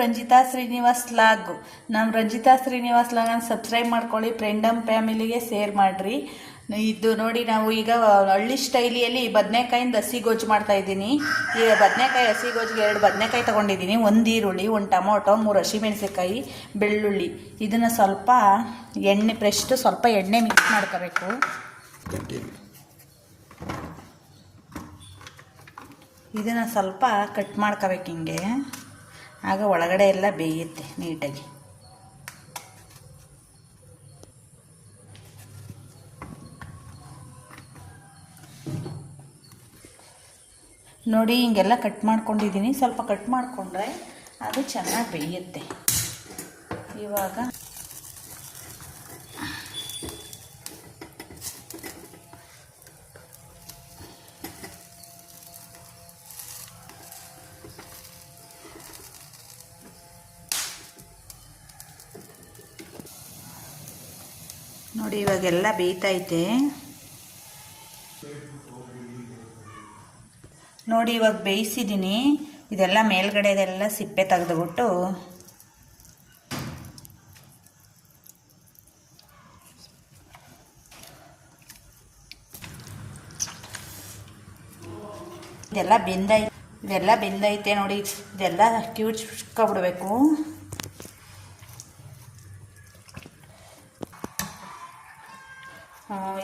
Ranjita Srinivas log. ನಮ್ಮ Ranjita Srinivas ಲಾಗನ್ನು subscribe ಮಾಡ್ಕೊಳ್ಳಿ, ಫ್ರೆಂಡಮ್ ಫ್ಯಾಮಿಲಿಗೆ ಶೇರ್ ಮಾಡಿರಿ. ಇದು ನೋಡಿ, ನಾವು ಈಗ ಹಳ್ಳಿ ಸ್ಟೈಲಿಯಲ್ಲಿ ಬದನೆಕಾಯಿಂದ ಹಸಿ ಗೊಜ್ಜು ಮಾಡ್ತಾ ಇದ್ದೀನಿ. ಈಗ ಬದನೆಕಾಯಿ ಹಸಿ ಗೊಜ್ಜಿಗೆ 2 ಬದನೆಕಾಯಿ ತೊಗೊಂಡಿದ್ದೀನಿ, 1 ಈರುಳ್ಳಿ, 1 ಟೊಮೊಟೊ, 3 ಹಸಿಮೆಣಸಿನ್ಕಾಯಿ, ಬೆಳ್ಳುಳ್ಳಿ. ಇದನ್ನು ಸ್ವಲ್ಪ ಸ್ವಲ್ಪ ಎಣ್ಣೆ ಮಿಕ್ಸ್ ಮಾಡ್ಕೋಬೇಕು. ಇದನ್ನು ಸ್ವಲ್ಪ ಕಟ್ ಮಾಡ್ಕೋಬೇಕು ಹಿಂಗೆ, ಆಗ ಒಳಗಡೆ ಎಲ್ಲ ಬೇಯುತ್ತೆ ನೀಟಾಗಿ. ನೋಡಿ, ಹಿಂಗೆಲ್ಲ ಕಟ್ ಮಾಡ್ಕೊಂಡಿದ್ದೀನಿ. ಸ್ವಲ್ಪ ಕಟ್ ಮಾಡಿಕೊಂಡ್ರೆ ಅದು ಚೆನ್ನಾಗಿ ಬೇಯುತ್ತೆ. ಇವಾಗ ನೋಡಿ, ಇವಾಗೆಲ್ಲ ಬೇಯ್ತೈತೆ. ನೋಡಿ, ಇವಾಗ ಬೇಯಿಸಿದ್ದೀನಿ. ಇದೆಲ್ಲ ಮೇಲ್ಗಡೆದೆಲ್ಲ ಸಿಪ್ಪೆ ತೆಗೆದುಬಿಟ್ಟು ಇದೆಲ್ಲ ಬೆಂದೈತೆ. ನೋಡಿ, ಇದೆಲ್ಲ ಕಿವುಚ್ಕೊಬಿಡ್ಬೇಕು.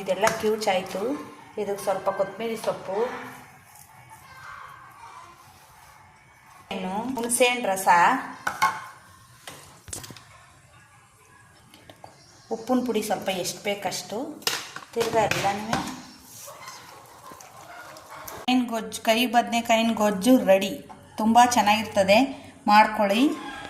ಇದೆಲ್ಲ ಕಿವುಚಾಯಿತು. ಇದಕ್ಕೆ ಸ್ವಲ್ಪ ಕೊತ್ತಂಬರಿ ಸೊಪ್ಪು, ಹುಣಸೆಹಣ್ಣು ರಸ, ಉಪ್ಪಿನ ಪುಡಿ ಸ್ವಲ್ಪ ಎಷ್ಟು ಬೇಕಷ್ಟು, ತಿರ್ಗಾ ಎಲ್ಲನೂ ಕೈ ಬದನೆಕಾಯಿನ ಗೊಜ್ಜು ರೆಡಿ. ತುಂಬ ಚೆನ್ನಾಗಿರ್ತದೆ, ಮಾಡ್ಕೊಳ್ಳಿ.